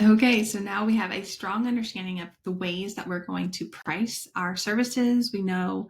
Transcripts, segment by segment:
Okay, so now we have a strong understanding of the ways that we're going to price our services. We know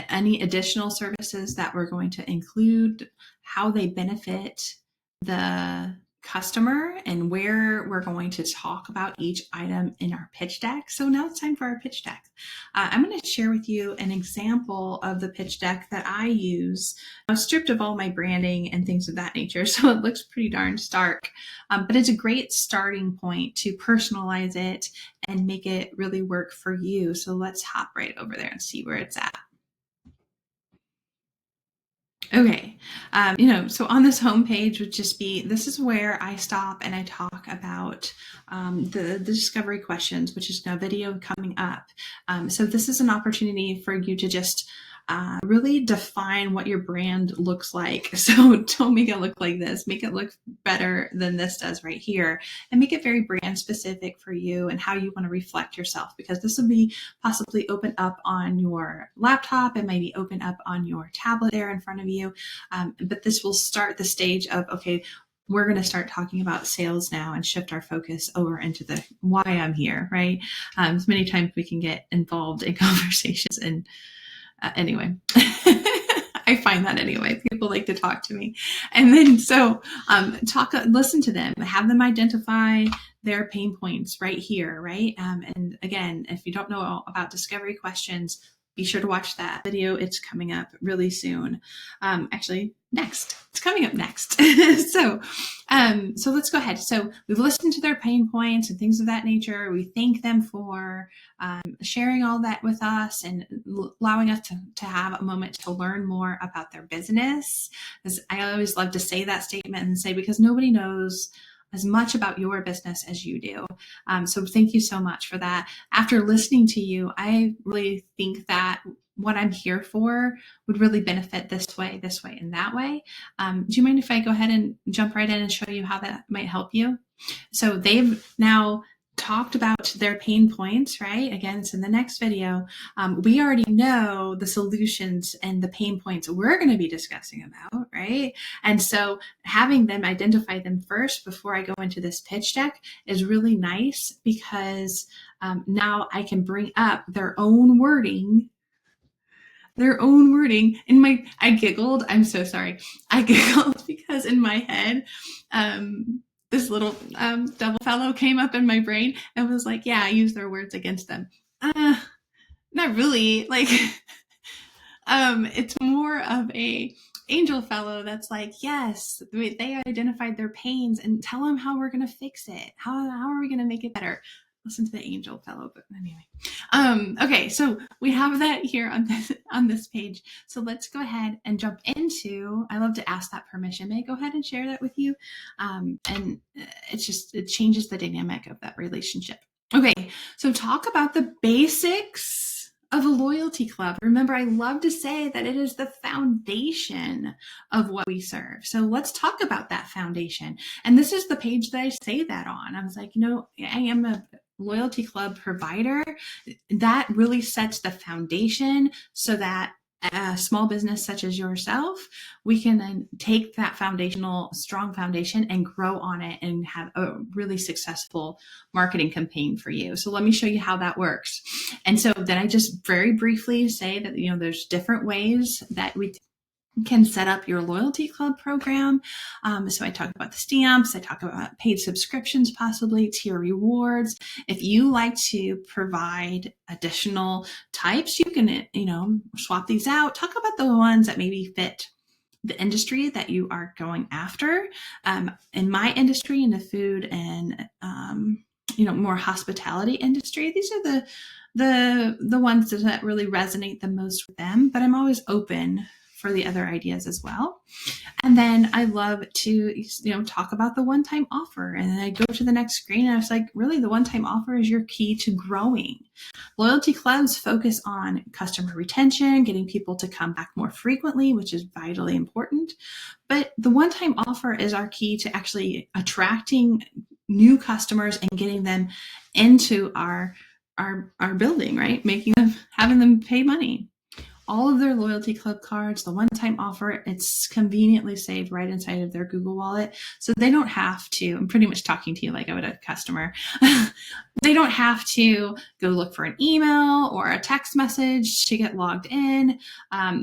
any additional services that we're going to include, how they benefit the customer, and where we're going to talk about each item in our pitch deck. So now it's time for our pitch deck. I'm going to share with you an example of the pitch deck that I use. I was stripped of all my branding and things of that nature, so it looks pretty darn stark. But it's a great starting point to personalize it and make it really work for you. So let's hop right over there and see where it's at. Okay, so on this homepage would just be, this is where I stop and I talk about the discovery questions, which is a video coming up. So this is an opportunity for you to just really define what your brand looks like. So don't make it look like this, make it look better than this does right here, and make it very brand specific for you and how you want to reflect yourself, because this will be possibly open up on your laptop. It might be open up on your tablet there in front of you. But this will start the stage of, okay, we're going to start talking about sales now and shift our focus over into the why I'm here, right? So many times we can get involved in conversations and anyway, I find that anyway, people like to talk to me. And then, so listen to them, have them identify their pain points right here, right? And again, if you don't know about discovery questions, be sure to watch that video. It's coming up really soon. Actually, next. It's coming up next. So let's go ahead. So we've listened to their pain points and things of that nature. We thank them for sharing all that with us and allowing us to have a moment to learn more about their business. As I always love to say that statement and say, because nobody knows as much about your business as you do. So thank you so much for that. After listening to you, I really think that what I'm here for would really benefit this way, and that way. Do you mind if I go ahead and jump right in and show you how that might help you? So they've now talked about their pain points, right? Again, it's in the next video. We already know the solutions and the pain points we're going to be discussing about, right? And so having them identify them first before I go into this pitch deck is really nice, because now I can bring up their own wording. I giggled. I'm so sorry. I giggled because in my head, this little devil fellow came up in my brain and was like, yeah, I use their words against them. Not really. Like, it's more of a angel fellow that's like, yes, they identified their pains, and tell them how we're going to fix it. How are we going to make it better? Listen to the angel fellow, but anyway. Okay, so we have that here on this page. So let's go ahead and jump into, I love to ask that permission. May I go ahead and share that with you? And it changes the dynamic of that relationship. Okay, so talk about the basics of a loyalty club. Remember, I love to say that it is the foundation of what we serve. So let's talk about that foundation. And this is the page that I say that on. I was like, I am a loyalty club provider. That really sets the foundation so that a small business such as yourself, we can then take that strong foundation and grow on it and have a really successful marketing campaign for you. So let me show you how that works. And so then I just very briefly say that, there's different ways that we can set up your loyalty club program. So I talk about the stamps, I talk about paid subscriptions, possibly tier rewards. If you like to provide additional types, you can, swap these out. Talk about the ones that maybe fit the industry that you are going after. In my industry, in the food and, more hospitality industry, these are the ones that really resonate the most with them, but I'm always open for the other ideas as well. And then I love to, talk about the one-time offer. And then I go to the next screen and I was like, really, the one-time offer is your key to growing. Loyalty clubs focus on customer retention, getting people to come back more frequently, which is vitally important. But the one-time offer is our key to actually attracting new customers and getting them into our building, right? Having them pay money. all of their loyalty club cards, the one-time offer, it's conveniently saved right inside of their Google Wallet. So they don't have to, I'm pretty much talking to you like I would a customer. They don't have to go look for an email or a text message to get logged in.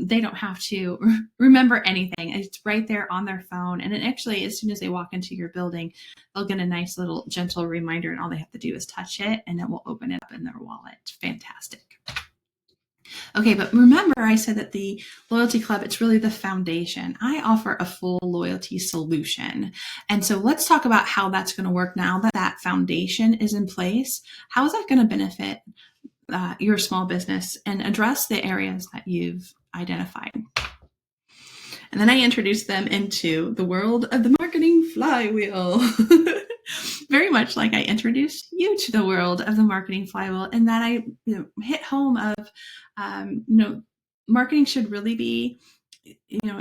They don't have to remember anything. It's right there on their phone. And it actually, as soon as they walk into your building, they'll get a nice little gentle reminder, and all they have to do is touch it and it will open it up in their wallet. Fantastic. Okay, but remember I said that the loyalty club, it's really the foundation. I offer a full loyalty solution. And so let's talk about how that's going to work now that that foundation is in place. How is that going to benefit your small business and address the areas that you've identified? And then I introduced them into the world of the marketing flywheel. Very much like I introduced you to the world of the marketing flywheel, and that I hit home of, marketing should really be,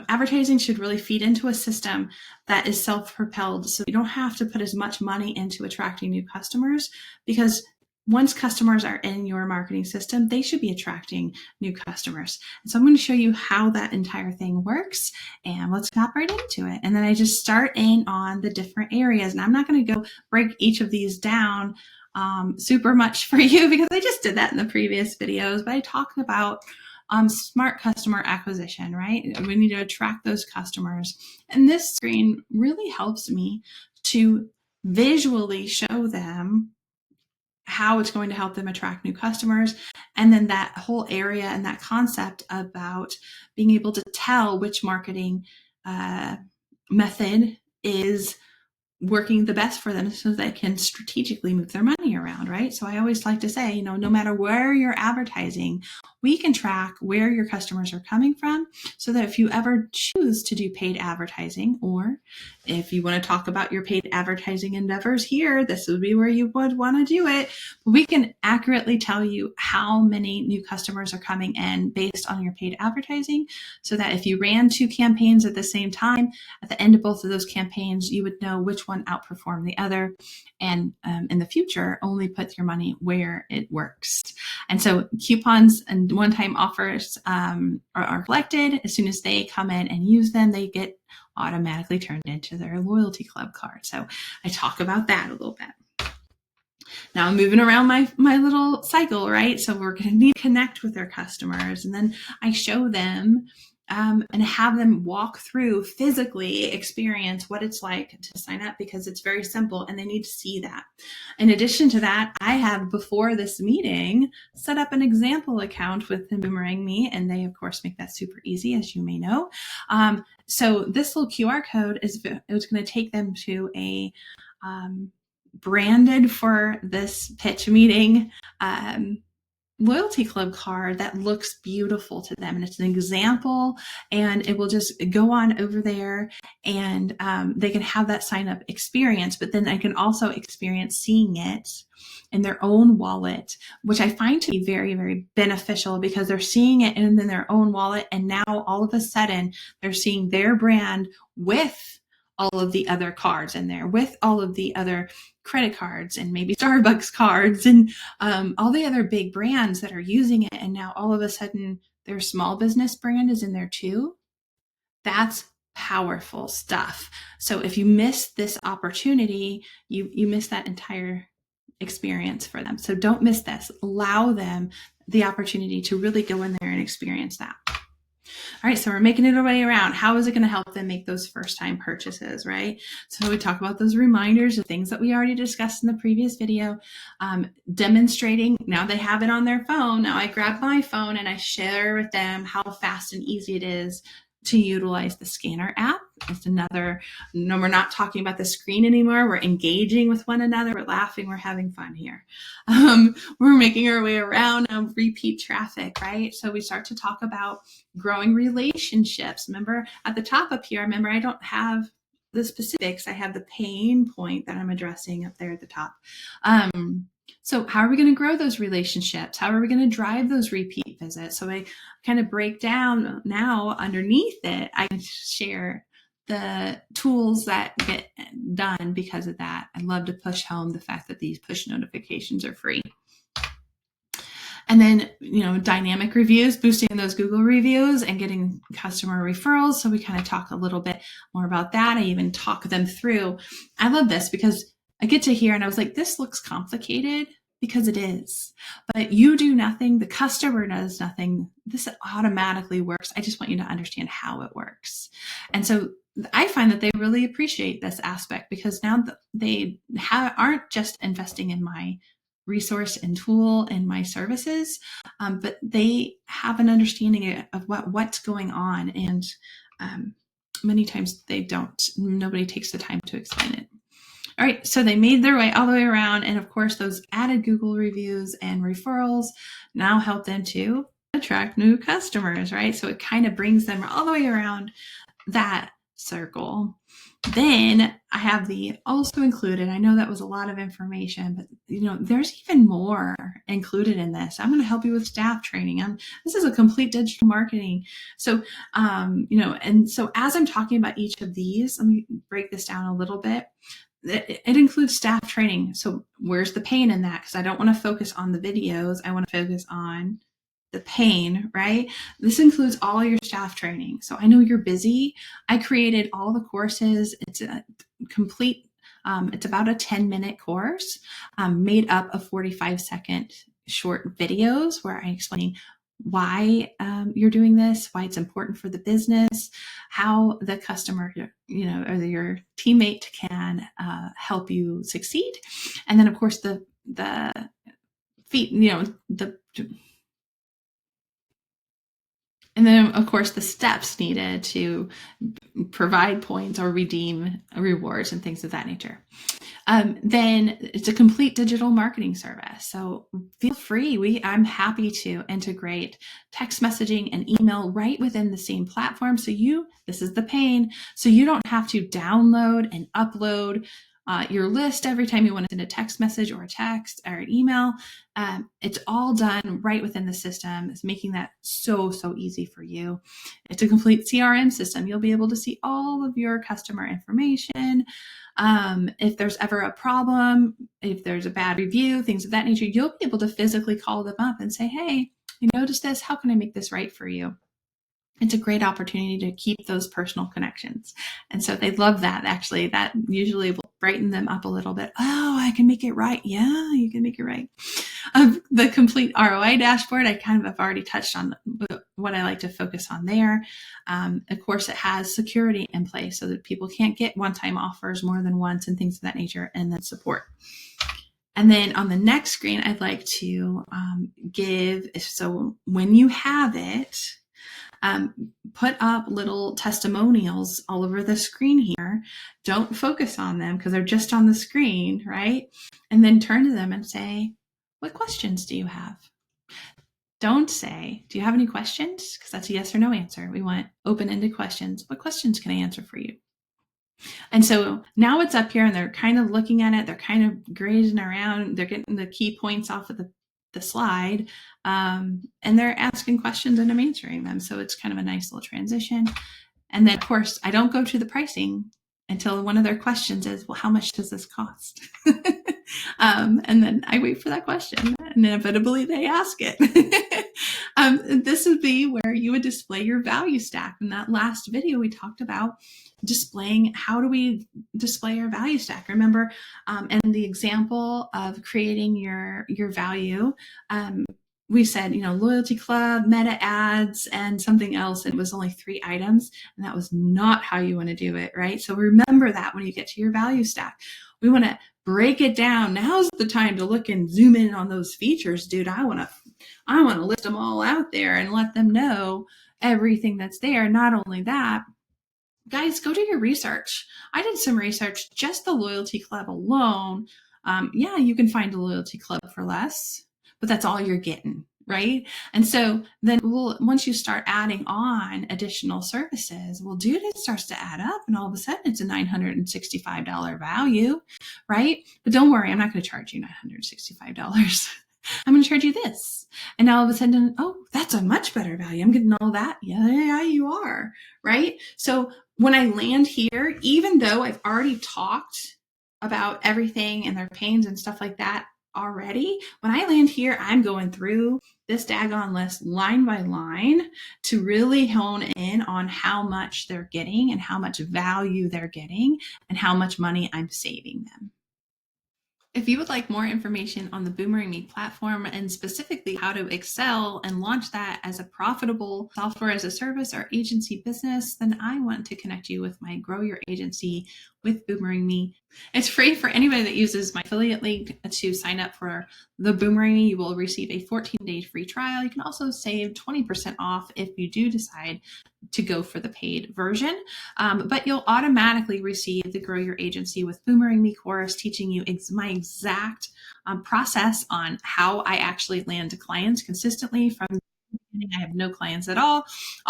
advertising should really feed into a system that is self-propelled. So you don't have to put as much money into attracting new customers, because once customers are in your marketing system, they should be attracting new customers. And so I'm going to show you how that entire thing works, and let's hop right into it. And then I just start in on the different areas, and I'm not going to go break each of these down super much for you, because I just did that in the previous videos, but I talked about smart customer acquisition, right? We need to attract those customers. And this screen really helps me to visually show them how it's going to help them attract new customers. And then that whole area and that concept about being able to tell which marketing method is working the best for them, so they can strategically move their money around, right? So I always like to say, no matter where you're advertising, we can track where your customers are coming from, so that if you ever choose to do paid advertising, or if you want to talk about your paid advertising endeavors here, this would be where you would want to do it. We can accurately tell you how many new customers are coming in based on your paid advertising, so that if you ran 2 campaigns at the same time, at the end of both of those campaigns, you would know which one outperformed the other, and in the future, only put your money where it works. And so coupons and one-time offers are collected. As soon as they come in and use them, they get automatically turned into their loyalty club card. So I talk about that a little bit. Now I'm moving around my little cycle, right? So we're going to need to connect with their customers, and then I show them and have them walk through, physically experience what it's like to sign up, because it's very simple and they need to see that. In addition to that, I have, before this meeting, set up an example account with BoomerangMe, and they of course make that super easy, as you may know. So this little QR code is going to take them to a branded for this pitch meeting loyalty club card that looks beautiful to them, and it's an example, and it will just go on over there, and they can have that sign up experience, but then I can also experience seeing it in their own wallet, which I find to be very, very beneficial, because they're seeing it in their own wallet, and now all of a sudden they're seeing their brand with all of the other cards in there, with all of the other credit cards and maybe Starbucks cards and all the other big brands that are using it. And now all of a sudden their small business brand is in there too. That's powerful stuff. So if you miss this opportunity, you miss that entire experience for them. So don't miss this. Allow them the opportunity to really go in there and experience that. All right, so we're making it our way around. How is it going to help them make those first-time purchases, right? So we talk about those reminders of things that we already discussed in the previous video, demonstrating. Now they have it on their phone. Now I grab my phone and I share with them how fast and easy it is to utilize the scanner app. It's another, no, we're not talking about the screen anymore. We're engaging with one another. We're laughing. We're having fun here. We're making our way around repeat traffic, right? So we start to talk about growing relationships. Remember at the top up here, remember I don't have the specifics. I have the pain point that I'm addressing up there at the top. So how are we going to grow those relationships? How are we going to drive those repeat visits? So I kind of break down now underneath it. I can share the tools that get done because of that. I love to push home the fact that these push notifications are free. And then, dynamic reviews, boosting those Google reviews and getting customer referrals. So we kind of talk a little bit more about that. I even talk them through. I love this because I get to hear, and I was like, this looks complicated, because it is. But you do nothing. The customer does nothing. This automatically works. I just want you to understand how it works. And so I find that they really appreciate this aspect, because now they aren't just investing in my resource and tool and my services, but they have an understanding of what's going on. And many times they don't. Nobody takes the time to explain it. All right, so they made their way all the way around. And of course, those added Google reviews and referrals now help them to attract new customers, right? So it kind of brings them all the way around that circle. Then I have the also included. I know that was a lot of information, but there's even more included in this. I'm going to help you with staff training. This is a complete digital marketing. So, and so as I'm talking about each of these, let me break this down a little bit. It includes staff training. So where's the pain in that? Because I don't want to focus on the videos. I want to focus on the pain, right? This includes all your staff training. So I know you're busy. I created all the courses. It's a complete, it's about a 10-minute course made up of 45-second short videos where I explain why you're doing this, why it's important for the business, how the customer, or your teammate can help you succeed. And then of course the and then, of course, the steps needed to provide points or redeem rewards and things of that nature. Then it's a complete digital marketing service. So feel free. I'm happy to integrate text messaging and email right within the same platform. So this is the pain. So you don't have to download and upload your list every time you want to send a text message or a text or an email. It's all done right within the system. It's making that so easy for you. It's a complete CRM system. You'll be able to see all of your customer information. If there's ever a problem, if there's a bad review, things of that nature, you'll be able to physically call them up and say, hey, I noticed this. How can I make this right for you? It's a great opportunity to keep those personal connections. And so they love that. Actually, that usually will brighten them up a little bit. Oh, I can make it right. Yeah, you can make it right. The complete ROI dashboard, I kind of have already touched on what I like to focus on there. Of course, it has security in place so that people can't get one-time offers more than once and things of that nature, and then support. And then on the next screen, I'd like to so when you have it, put up little testimonials all over the screen here. Don't focus on them because they're just on the screen, right? And then turn to them and say, what questions do you have? Don't say, do you have any questions? Because that's a yes or no answer. We want open-ended questions. What questions can I answer for you? And so now it's up here and they're kind of looking at it. They're kind of grazing around. They're getting the key points off of the slide. And they're asking questions and I'm answering them. So it's kind of a nice little transition. And then of course, I don't go to the pricing until one of their questions is, well, how much does this cost? And then I wait for that question and inevitably they ask it. This would be where you would display your value stack. In that last video, we talked about displaying, how do we display our value stack? Remember, in the example of creating your value, we said, loyalty club, meta ads, and something else. It was only 3 items, and that was not how you want to do it, right? So remember that when you get to your value stack, we want to break it down. Now's the time to look and zoom in on those features, dude. I want to list them all out there and let them know everything that's there. Not only that, guys, go do your research. I did some research, just the loyalty club alone. Yeah, you can find a loyalty club for less, but that's all you're getting, right? And so then once you start adding on additional services, dude, it starts to add up and all of a sudden it's a $965 value, right? But don't worry, I'm not going to charge you $965. I'm going to charge you this. And now all of a sudden, oh, that's a much better value. I'm getting all that. Yeah, you are, right? So when I land here, even though I've already talked about everything and their pains and stuff like that, already, when I land here, I'm going through this daggone list line by line to really hone in on how much they're getting and how much value they're getting and how much money I'm saving them. If you would like more information on the BoomerangMe platform and specifically how to excel and launch that as a profitable software as a service or agency business, then I want to connect you with my Grow Your Agency with BoomerangMe. It's free for anybody that uses my affiliate link to sign up for the BoomerangMe. You will receive a 14-day free trial. You can also save 20% off if you do decide to go for the paid version. But you'll automatically receive the Grow Your Agency with BoomerangMe course teaching you my exact process on how I actually land clients consistently from I have no clients at all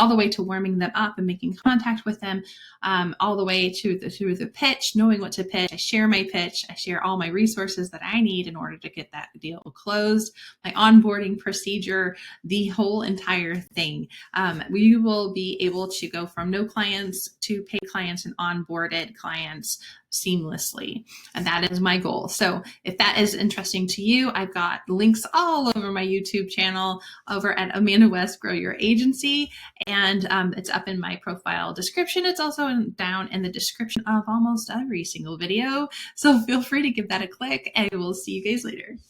the way to warming them up and making contact with them, all the way to the pitch, knowing what to pitch. I share my pitch. I share all my resources that I need in order to get that deal closed, my onboarding procedure, the whole entire thing. We will be able to go from no clients to paid clients and onboarded clients seamlessly. And that is my goal. So if that is interesting to you, I've got links all over my YouTube channel over at Amanda West Grow Your Agency. And it's up in my profile description. It's also down in the description of almost every single video. So feel free to give that a click and we'll see you guys later.